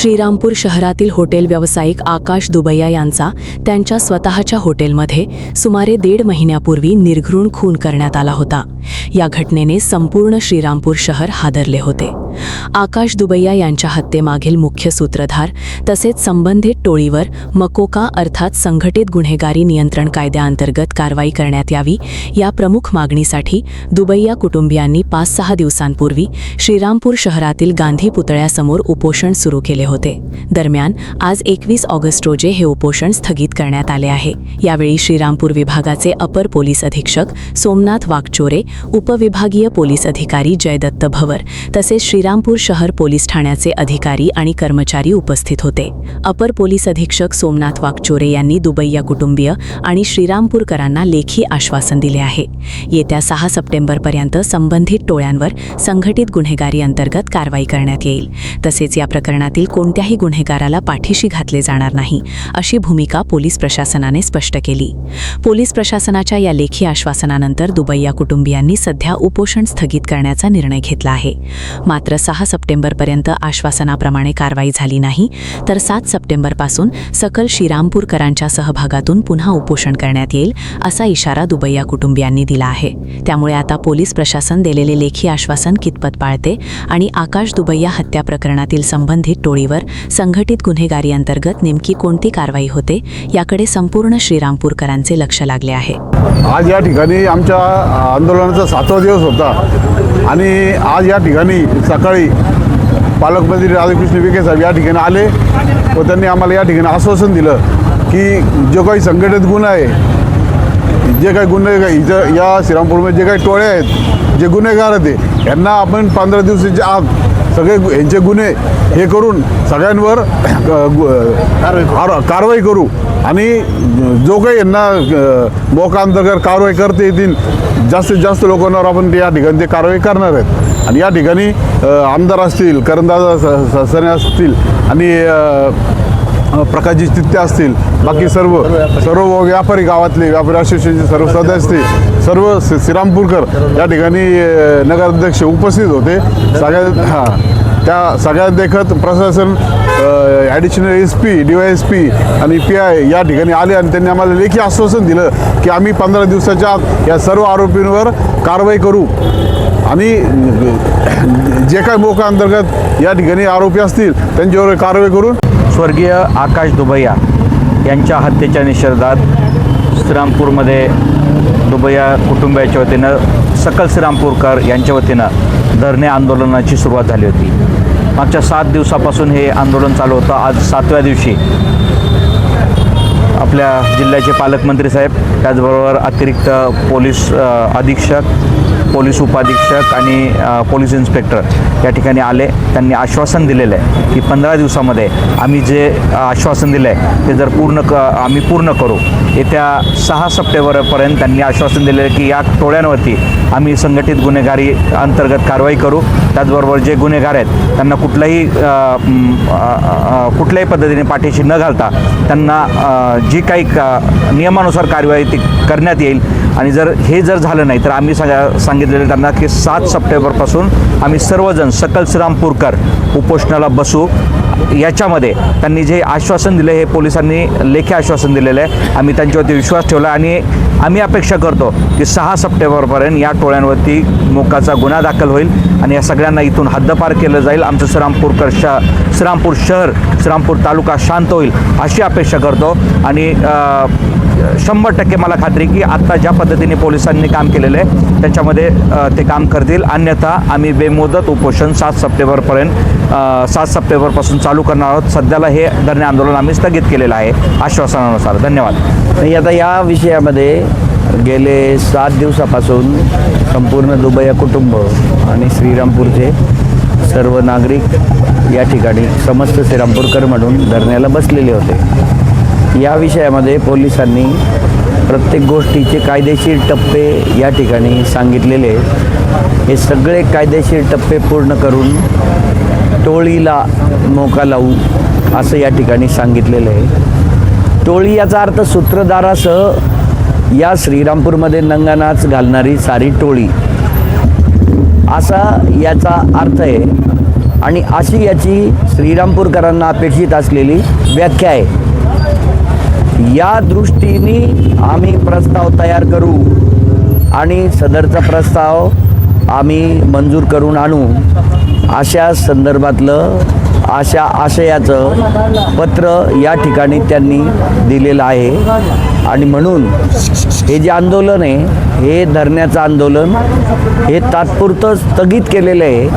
श्रीरामपूर शहरातील हॉटेल व्यावसायिक आकाश दुबैया यांचा त्यांच्या स्वतःच्या हॉटेलमध्ये सुमारे 1.5 महिन्यापूर्वी निर्घृण खून करण्यात आला होता। या घटनेने संपूर्ण श्रीरामपूर शहर हादरले होते। आकाश दुबैया यांच्या हत्येमागील मुख्य सूत्रधार तसेच संबंधित टोळीवर मकोका अर्थात संघटित गुन्हेगारी नियंत्रण कायद्याअंतर्गत कारवाई करण्यात यावी या प्रमुख मागणीसाठी दुबैया कुटुंबियांनी 5-6 दिवसांपूर्वी श्रीरामपूर शहरातील गांधी पुतळ्यासमोर उपोषण सुरू केले होते। दरम्यान आज 21 ऑगस्ट रोजी हे उपोषण स्थगित करण्यात आले आहे। यावेळी श्रीरामपूर विभागाचे अपर पोलीस अधीक्षक सोमनाथ वाकचोरे, उपविभागीय पोलीस अधिकारी जयदत्त भवर तसेच श्रीरामपूर शहर पोलीस ठाण्याचे अधिकारी आणि कर्मचारी उपस्थित होते। अपर पोलीस अधीक्षक सोमनाथ वाकचोरे यांनी दुबैया कुटुंबीय आणि श्रीरामपूरकरांना लेखी आश्वासन दिले आहे। येत्या 6 सप्टेंबरपर्यंत संबंधित टोळ्यांवर संघटित गुन्हेगारी अंतर्गत कारवाई करण्यात येईल। तसेच या प्रकरणातील कोणत्याही गुन्हेगाराला पाठीशी घातले जाणार नाही, अशी भूमिका पोलीस प्रशासनाने स्पष्ट केली। पोलीस प्रशासनाच्या या लेखी आश्वासनानंतर दुबैया कुटुंबियांनी सध्या उपोषण स्थगित करण्याचा निर्णय घेतला आहे। मात्र 6 सप्टेंबरपर्यंत आश्वासनाप्रमाणे कारवाई झाली नाही तर 7 सप्टेंबरपासून सकल श्रीरामपूरकरांच्या सहभागातून पुन्हा उपोषण करण्यात येईल, असा इशारा दुबैया कुटुंबियांनी दिला आहे। त्यामुळे आता पोलीस प्रशासन दिलेले लेखी आश्वासन कितपत पाळते आणि आकाश दुबैया हत्या प्रकरणातील संबंधित टोळीवर संघटित गुन्हेगारी अंतर्गत नेमकी कोणती कारवाई होते, याकडे संपूर्ण श्रीरामपूरकरांचे लक्ष लागले आहे। आज या ठिकाणी आमच्या आंदोलनाचा 7वा दिवस होता आणि आज या ठिकाणी सकाळी पालकमंत्री राधाकृष्ण विखे साहेब या ठिकाणी आले व त्यांनी आम्हाला या ठिकाणी आश्वासन दिलं की जो काही संघटित गुन्हा आहे, जे काही गुन्हे इथं या श्रीरामपूरमध्ये जे काही टोळे आहेत, जे गुन्हेगार आहेत, यांना आपण 15 दिवसाच्या आत सगळे यांचे गुन्हे हे करून सगळ्यांवर कारवाई करू आणि जो काही यांना मोका अंतर्गत कारवाई करता येतील जास्तीत जास्त लोकांवर आपण या ठिकाणी ते कारवाई करणार आहेत। आणि या ठिकाणी आमदार असतील, करंदाजा सने असतील आणि प्रकाशजी चित्ते असतील, बाकी सर्व व्यापारी गावातले व्यापारी असोसिएशनचे सर्व सदस्य असतील, सर्व श्रीरामपूरकर या ठिकाणी नगराध्यक्ष उपस्थित होते। त्या सगळ्या देखत प्रशासन ॲडिशनल SP, DYSP आणि PI या ठिकाणी आले आणि त्यांनी आम्हाला लेखी आश्वासन दिलं की आम्ही 15 दिवसाच्या आत या सर्व आरोपींवर कारवाई करू आणि जे काही मोका अंतर्गत या ठिकाणी आरोपी असतील त्यांच्यावर कारवाई करून स्वर्गीय आकाश दुबैया यांच्या हत्येच्या निषेधात श्रीरामपूरमध्ये दुबैया कुटुंबियाच्या वतीनं सकल श्रीरामपूरकर यांच्या वतीनं धरणे आंदोलनाची सुरुवात झाली होती। मागच्या 7 दिवसापासून हे आंदोलन चालू होतं। आज 7व्या दिवशी आपल्या जिल्ह्याचे पालकमंत्री साहेब, त्याचबरोबर अतिरिक्त पोलीस अधीक्षक, पोलीस उपाधीक्षक आणि पोलीस इन्स्पेक्टर या ठिकाणी आले। त्यांनी आश्वासन दिलेलं आहे की 15 दिवसामध्ये आम्ही जे आश्वासन दिलं आहे ते जर आम्ही पूर्ण करू। येत्या 6 सप्टेंबरपर्यंत त्यांनी आश्वासन दिलेलं आहे की या टोळ्यांवरती आम्ही संघटित गुन्हेगारी अंतर्गत कारवाई करू। त्याचबरोबर जे गुन्हेगार आहेत त्यांना कुठल्याही पद्धतीने पाठीशी न घालता त्यांना जी काही नियमानुसार कार्यवाही ती करण्यात येईल। आणि जर झालं नाही तर आम्ही सांगितलेलं त्यांना की 7 सप्टेंबरपासून आम्ही सर्वजण सकल श्रीरामपूरकर उपोषणाला बसू। याच्यामध्ये त्यांनी जे आश्वासन दिले हे पोलिसांनी लेखी आश्वासन दिलेलं आहे। आम्ही त्यांच्यावरती विश्वास ठेवला आणि आम्ही अपेक्षा करतो की 6 सप्टेंबरपर्यंत या टोळ्यांवरती मोक्याचा गुन्हा दाखल होईल आणि या सगळ्यांना इथून हद्दपार केलं जाईल। आमचं श्रीरामपूर शहर, श्रीरामपूर तालुका शांत होईल अशी अपेक्षा करतो आणि 100% मला खात्री की आत्ता ज्या पद्धतीने पोलिसांनी काम केलेलं आहे त्याच्यामध्ये ते काम करतील। अन्यथा आम्ही बेमुदत उपोषण 7 सप्टेंबरपासून चालू करणार आहोत। सध्याला हे धरणे आंदोलन आम्ही स्थगित केलेलं आहे आश्वासनानुसार। धन्यवाद। आता या विषयामध्ये गेले 7 दिवसापासून संपूर्ण दुबैया कुटुंब आणि श्रीरामपूरचे सर्व नागरिक या ठिकाणी समस्त श्रीरामपूरकर म्हणून धरण्याला बसलेले होते। या विषयामध्ये पोलिसांनी प्रत्येक गोष्टीचे कायदेशीर टप्पे या ठिकाणी सांगितलेले। हे सगळे कायदेशीर टप्पे पूर्ण करून टोळीला मोका लावू असं या ठिकाणी सांगितलेलं आहे। टोळी याचा अर्थ सूत्रधारासह या श्रीरामपूरमध्ये नंगानाच घालणारी सारी टोळी असा याचा अर्थ आहे। आणि अशी याची श्रीरामपूरकरांना अपेक्षित असलेली व्याख्या आहे। या दृष्टीने आम्ही प्रस्ताव तयार करू आणि सदरचा प्रस्ताव आम्ही मंजूर करून आणू अशा संदर्भातलं अशा आशयाचं पत्र या ठिकाणी त्यांनी दिलेलं आहे। आणि म्हणून हे जे आंदोलन आहे हे धरण्याचं आंदोलन हे तात्पुरतं स्थगित केलेलं आहे।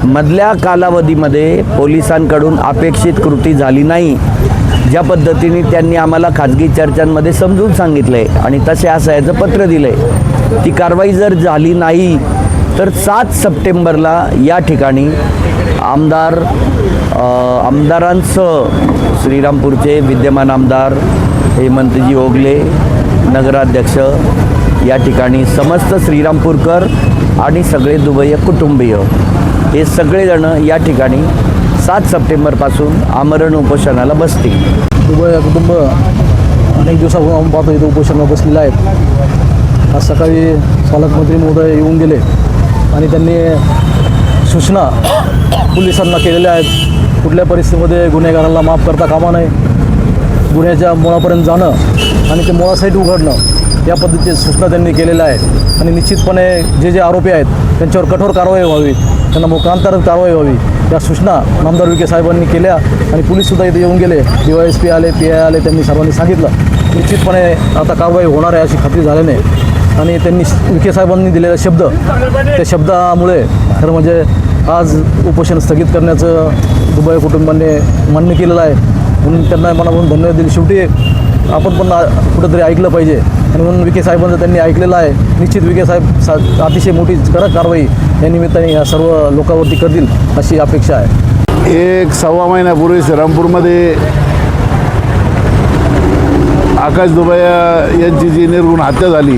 मधल्या कालावधीमध्ये पोलिसांकडून अपेक्षित कृती झाली नाही, ज्या पद्धतीने त्यांनी आम्हाला खाजगी चर्चांमध्ये समजून सांगितलं आहे आणि तसे आशयाचं पत्र दिलं आहे, ती कारवाई जर झाली नाही तर 7 सप्टेंबरला या ठिकाणी आमदारांसह श्रीरामपूरचे विद्यमान आमदार हेमंतजी ओगले, नगराध्यक्ष, या ठिकाणी समस्त श्रीरामपूरकर आणि सगळे दुबई कुटुंबीय हे सगळेजण या ठिकाणी 7 सप्टेंबरपासून आमरण उपोषणाला बसतील। दुबई कुटुंब अनेक दिवसापासून आम्ही पाहतो इथं उपोषणाला बसलेलं आहेत। आज सकाळी पालकमंत्री महोदय येऊन गेले आणि त्यांनी सूचना पोलिसांना केलेल्या आहेत। कुठल्या परिस्थितीमध्ये गुन्हेगारांना माफ करता कामा नये, गुन्ह्याच्या मुळापर्यंत जाणं आणि ते मुळासहित उघडणं या पद्धतीची सूचना त्यांनी केलेल्या आहेत। आणि निश्चितपणे जे आरोपी आहेत त्यांच्यावर कठोर कारवाई व्हावी, त्यांना मोकांतर कारवाई व्हावी या सूचना नामदार विखे साहेबांनी केल्या आणि पोलीससुद्धा इथे येऊन गेले, DYSP आले, PI आले, त्यांनी सर्वांनी सांगितलं निश्चितपणे आता कारवाई होणार आहे अशी खात्री झाल्याने। आणि त्यांनी विखे साहेबांनी दिलेला शब्द, त्या शब्दामुळे खरं म्हणजे आज उपोषण स्थगित करण्याचं दुबई कुटुंबाने मान्य केलेलं आहे। म्हणून त्यांना मनापासून धन्यवाद दिले। शेवटी आपण पण कुठंतरी ऐकलं पाहिजे आणि म्हणून विखे साहेबांचं त्यांनी ऐकलेलं आहे। निश्चित विखे साहेब अतिशय मोठी कडक कारवाई या निमित्ताने या सर्व लोकांवरती करतील अशी अपेक्षा आहे। 1-1.25 महिन्यापूर्वी श्रीरामपूरमध्ये आकाश दुबैया यांची जी निर्घृण हत्या झाली,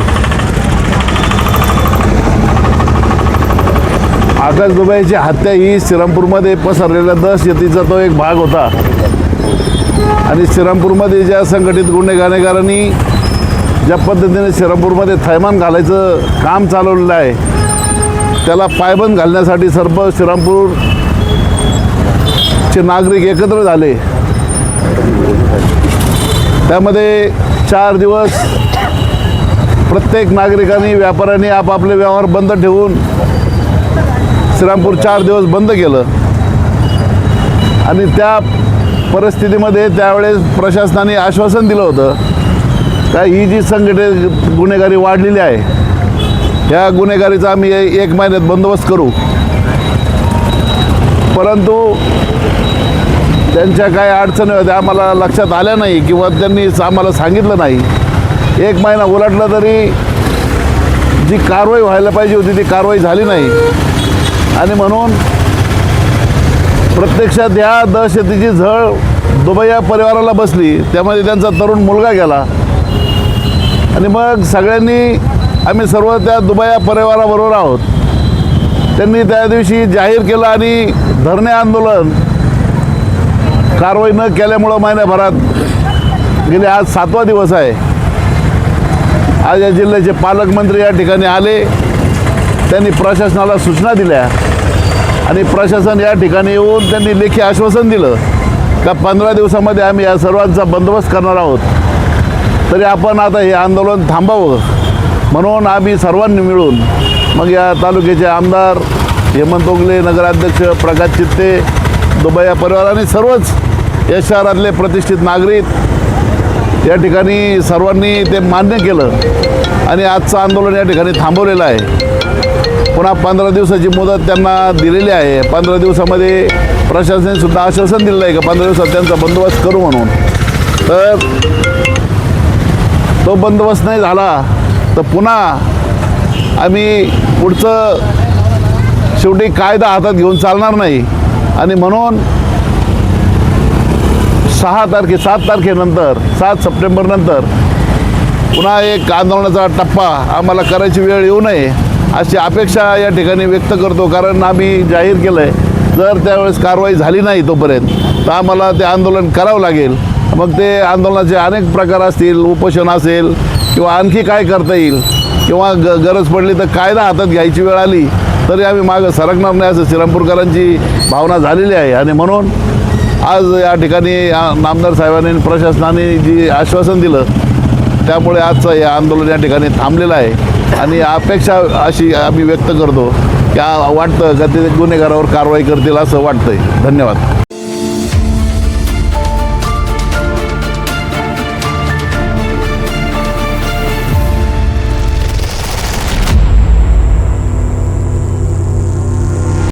आकाश दुबैयाची हत्या ही श्रीरामपूरमध्ये पसरलेल्या दहशतीचा तो एक भाग होता। आणि श्रीरामपूरमध्ये ज्या संघटित गुन्हेगारांनी ज्या पद्धतीने श्रीरामपूरमध्ये थैमान घालायचं काम चालवलेलं आहे, त्याला पायबंद घालण्यासाठी सर्व श्रीरामपूरचे नागरिक एकत्र झाले। त्यामध्ये 4 दिवस प्रत्येक नागरिकांनी, व्यापाऱ्यांनी आपापले व्यवहार बंद ठेवून श्रीरामपूर 4 दिवस बंद केलं। आणि त्या परिस्थितीमध्ये त्यावेळेस प्रशासनाने आश्वासन दिलं होतं का ही जी संघटित गुन्हेगारी वाढलेली आहे, ह्या गुन्हेगारीचा आम्ही 1 महिन्यात बंदोबस्त करू। परंतु त्यांच्या काही अडचणी होत्या, आम्हाला लक्षात आल्या नाही किंवा त्यांनी आम्हाला सांगितलं नाही। 1 महिना उलटला तरी जी कारवाई व्हायला पाहिजे होती ती कारवाई झाली नाही। आणि म्हणून प्रत्यक्षात या दहशतीची झळ दुबई या परिवाराला बसली, त्यामध्ये त्यांचा तरुण मुलगा गेला। आणि मग सगळ्यांनी, आम्ही सर्व त्या दुबई या परिवाराबरोबर आहोत। त्यांनी त्या दिवशी जाहीर केलं आणि धरणे आंदोलन कारवाई न केल्यामुळं महिन्याभरात गेले, आज 7वा दिवस आहे। आज या जिल्ह्याचे पालकमंत्री या ठिकाणी आले, त्यांनी प्रशासनाला सूचना दिल्या आणि प्रशासन या ठिकाणी येऊन त्यांनी लेखी आश्वासन दिलं का 15 दिवसामध्ये आम्ही या सर्वांचा बंदोबस्त करणार आहोत। तरी आपण आता हे आंदोलन थांबावं म्हणून आम्ही सर्वांनी मिळून मग या तालुक्याचे आमदार हेमंत ओगले, नगराध्यक्ष प्रकाश चित्ते, दुबई या परिवार आणि सर्वच या शहरातले प्रतिष्ठित नागरिक या ठिकाणी सर्वांनी ते मान्य केलं आणि आजचं आंदोलन या ठिकाणी थांबवलेलं आहे। पुन्हा 15 दिवसाची मुदत त्यांना दिलेली आहे। 15 दिवसामध्ये प्रशासनाने सुद्धा आश्वासन दिलेलं आहे का 15 दिवसात त्यांचा बंदोबस्त करू म्हणून। तर तो बंदोबस्त नाही झाला तर पुन्हा आम्ही पुढचं शेवटी कायदा हातात घेऊन चालणार नाही। आणि म्हणून 7 तारखेनंतर 7 सप्टेंबरनंतर पुन्हा एक आंदोलनाचा टप्पा आम्हाला करायची वेळ येऊ नये अशी अपेक्षा या ठिकाणी व्यक्त करतो। कारण आम्ही जाहीर केलं आहे जर त्यावेळेस कारवाई झाली नाही तोपर्यंत तर आम्हाला ते आंदोलन करावं लागेल। मग ते आंदोलनाचे अनेक प्रकार असतील, उपोषण असेल किंवा आणखी काय करता येईल किंवा गरज पडली तर कायदा हातात घ्यायची वेळ आली तरी आम्ही मागं सरकणार नाही असं श्रीरामपूरकरांची भावना झालेली आहे. आणि म्हणून आज या ठिकाणी नामदार साहेबांनी आणि प्रशासनाने जी आश्वासन दिलं त्यामुळे आजचं हे आंदोलन या ठिकाणी थांबलेलं आहे. आणि अपेक्षा अशी आम्ही व्यक्त करतो की वाटतं का ते गुन्हेगारावर कारवाई करतील असं वाटतंय. धन्यवाद.